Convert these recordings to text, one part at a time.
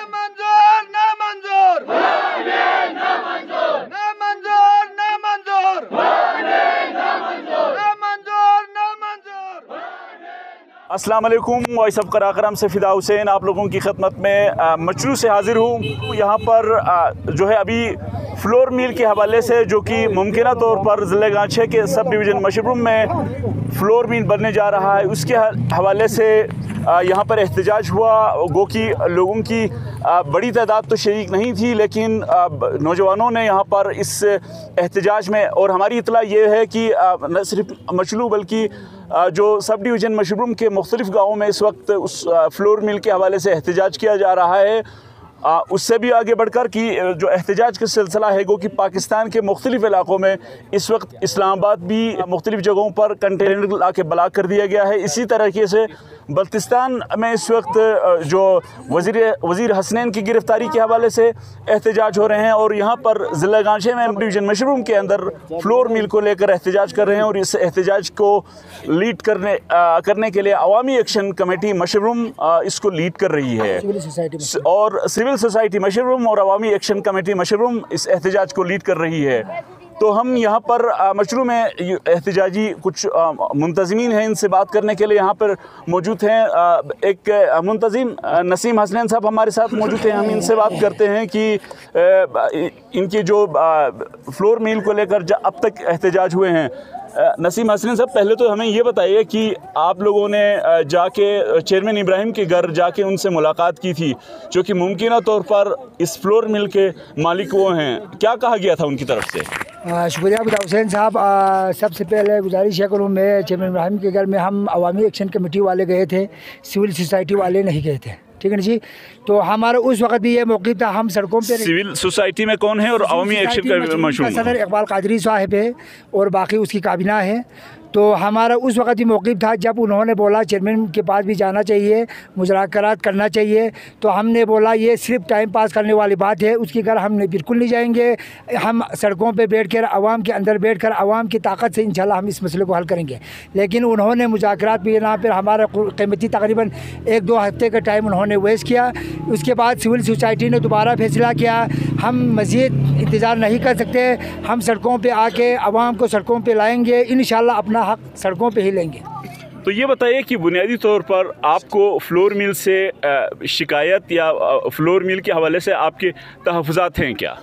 नामंजूर नामंजूर नामंजूर नामंजूर नामंजूर नामंजूर नामंजूर। अस्सलाम वालेकुम, वॉइस ऑफ कराकरम से फ़िदा हुसैन आप लोगों की खिदमत में मचलू से हाज़िर हूँ। यहाँ पर जो है अभी फ्लोर मिल के हवाले से जो कि मुमकिना तौर पर ज़िले गांछे के सब डिवीज़न मशरुम में फ्लोर मिल बनने जा रहा है, उसके हवाले से यहाँ पर एहतजाज हुआ। गो कि लोगों की बड़ी तादाद तो शरीक नहीं थी, लेकिन नौजवानों ने यहाँ पर इस एहतजाज में, और हमारी इतला ये है कि न सिर्फ मचलू बल्कि जो सब डिवीज़न मशरुम के मुख्तलिफ़ गाँवों में इस वक्त उस फ्लोर मिल के हवाले से एहतजाज किया जा रहा है। उससे भी आगे बढ़कर कि जो एहतजाज का सिलसिला है गो कि पाकिस्तान के मुख्तलिफ़ इलाक़ों में इस वक्त इस्लामाबाद भी मुख्तलिफ़ जगहों पर कंटेनर ला के ब्लॉक कर दिया गया है। इसी तरीके से बल्तिस्तान में इस वक्त जो वज़ीर हसनैन की गिरफ़्तारी के हवाले से एहतजाज हो रहे हैं, और यहाँ पर ज़िला गांछे में डिवीज़न मशरूम के अंदर फ्लोर मिल को लेकर एहतजाज कर रहे हैं। और इस एहतजाज को लीड करने के लिए अवामी एक्शन कमेटी मशरूम इसको लीड कर रही है, और सिविल सोसाइटी मशरूम और अवामी एक्शन कमेटी मशरूम इस एहतजाज को लीड कर रही है। तो हम यहाँ पर मशरूम में एहतजाजी कुछ मुंतज़मीन हैं, इनसे बात करने के लिए यहाँ पर मौजूद हैं। एक मुंतज़िम नसीम हसनैन साहब हमारे साथ मौजूद हैं। हम इनसे बात करते हैं कि इनकी जो फ्लोर मिल को लेकर अब तक एहतजाज हुए हैं। नसीम हसनैन साहब, पहले तो हमें ये बताइए कि आप लोगों ने जाके चेयरमैन इब्राहिम के घर जाके उनसे मुलाकात की थी, जो कि मुमकिना तौर पर इस फ्लोर मिल के मालिक वो हैं, क्या कहा गया था उनकी तरफ से? शुक्रिया फ़िदा हुसैन साहब। सबसे पहले गुजारिश है करूँ, मैं चेयरमैन इब्राहिम के घर में हम अवामी एक्शन कमेटी वाले गए थे, सिविल सोसाइटी वाले नहीं गए थे, ठीक है ना जी। तो हमारा उस वक्त भी ये मौक़िफ़ था, हम सड़कों पे। सिविल सोसाइटी में कौन है और अवामी एक्शन का मशहूर सदर इकबाल कादरी साहब है और बाकी उसकी काबिना है। तो हमारा उस वक्त ही मौक़िफ़ था, जब उन्होंने बोला चेयरमैन के पास भी जाना चाहिए, मुज़ाकरात करना चाहिए, तो हमने बोला ये सिर्फ टाइम पास करने वाली बात है, उसके घर हमने बिल्कुल नहीं जाएंगे। हम सड़कों पे बैठकर आवाम के अंदर बैठकर आवाम की ताकत से इंशाल्लाह हम इस मसले को हल करेंगे। लेकिन उन्होंने मुज़ाकरात भी यहाँ पर हमारा कीमती तकरीबन 1-2 हफ्ते का टाइम उन्होंने वेस्ट किया। उसके बाद सिविल सोसाइटी ने दोबारा फैसला किया, हम मज़ीद इंतज़ार नहीं कर सकते, हम सड़कों पर आके आवाम को सड़कों पर लाएँगे, इंशाल्लाह अपना हक सड़कों पे ही लेंगे। तो ये बताइए कि बुनियादी तौर पर आपको फ्लोर मिल से शिकायत या फ्लोर मिल के हवाले से आपके तहफ़्फ़ुज़ात हैं क्या?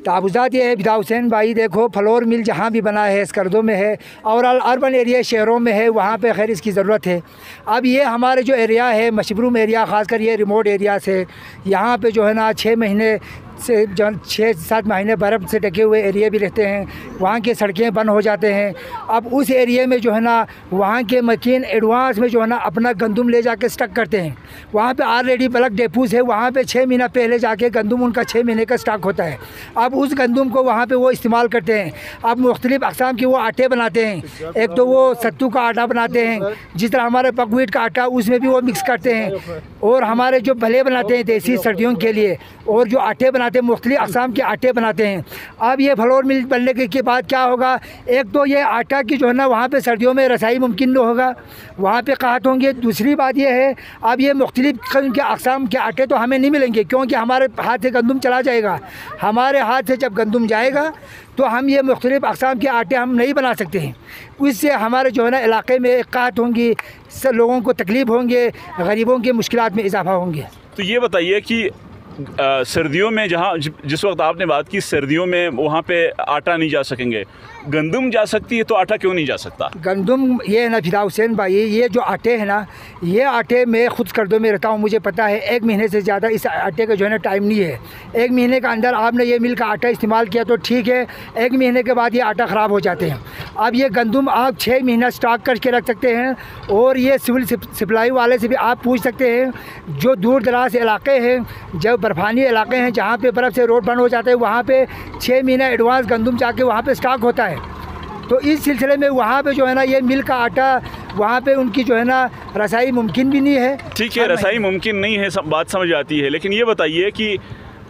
तहफ़्फ़ुज़ात ये है फ़िदा हुसैन भाई, देखो फ्लोर मिल जहाँ भी बना है स्कर्दों में है और अर्बन एरिया शहरों में है, वहाँ पे खैर इसकी ज़रूरत है। अब ये हमारे जो एरिया है मशरूम एरिया, ख़ासकर ये रिमोट एरिया से, यहाँ पे जो है ना 6 महीने से 6-7 महीने बर्फ़ से ढके हुए एरिया भी रहते हैं, वहाँ की सड़कें बंद हो जाते हैं। अब उस एरिया में जो है ना वहाँ के मकीन एडवांस में जो है ना अपना गंदम ले जाके स्टक करते हैं। वहाँ पे ऑलरेडी बल्क डेपोज़ है, वहाँ पे 6 महीना पहले जाके गंदम उनका 6 महीने का स्टॉक होता है। अब उस गंदम को वहाँ पे वो इस्तेमाल करते हैं। अब मुख्तलिफ़ अक़साम के वो आटे बनाते हैं, एक तो वो सत्तू का आटा बनाते हैं, जिस तरह हमारे बकव्हीट का आटा उसमें भी वो मिक्स करते हैं, और हमारे जो भले बनाते हैं देसी सर्दियों के लिए, और जो आटे बनाते हैं मुख्तलिफ़ अक़साम के आटे बनाते हैं। अब ये फ्लोर मिल बनने के बाद क्या होगा, एक तो ये आटा की जो है ना वहाँ पे सर्दियों में रसाई मुमकिन नहीं होगा, वहाँ पे काहत होंगे। दूसरी बात ये है, अब ये मुख्तलिफ़ किस्म के अक़साम के आटे तो हमें नहीं मिलेंगे, क्योंकि हमारे हाथ से गंदम चला जाएगा। हमारे हाथ से जब गंदम जाएगा तो हम ये मुख्तलिफ़ अक़साम के आटे हम नहीं बना सकते हैं। उससे हमारे जो है ना इलाक़े में काहत होंगी, सब लोगों को तकलीफ़ होंगे, गरीबों के मुश्किलात में इजाफ़ा होंगे। तो ये बताइए कि सर्दियों में जहाँ जिस वक्त आपने बात की सर्दियों में वहाँ पे आटा नहीं जा सकेंगे, गंदम जा सकती है, तो आटा क्यों नहीं जा सकता? गंदम ये है ना फ़िदा हुसैन भाई, ये जो आटे हैं ना, ये आटे मैं ख़ुद स्कर्दों में रहता हूँ, मुझे पता है 1 महीने से ज़्यादा इस आटे का जो है ना टाइम नहीं है। 1 महीने के अंदर आपने ये मिल का आटा इस्तेमाल किया तो ठीक है, 1 महीने के बाद ये आटा ख़राब हो जाते हैं। अब ये गंदम आप 6 महीना स्टॉक करके रख सकते हैं, और ये सिविल सप्लाई वाले से भी आप पूछ सकते हैं। जो दूर दराज इलाके हैं, जो बर्फ़ानी इलाके हैं, जहाँ पे बर्फ़ से रोड बंद हो जाते हैं, वहाँ पे 6 महीना एडवांस गंदम जाके वहाँ पे स्टॉक होता है। तो इस सिलसिले में वहाँ पे जो है ना ये मिल का आटा, वहाँ पे उनकी जो है ना रसाई मुमकिन भी नहीं है। ठीक है, रसाई मुमकिन नहीं है, सब बात समझ आती है, लेकिन ये बताइए कि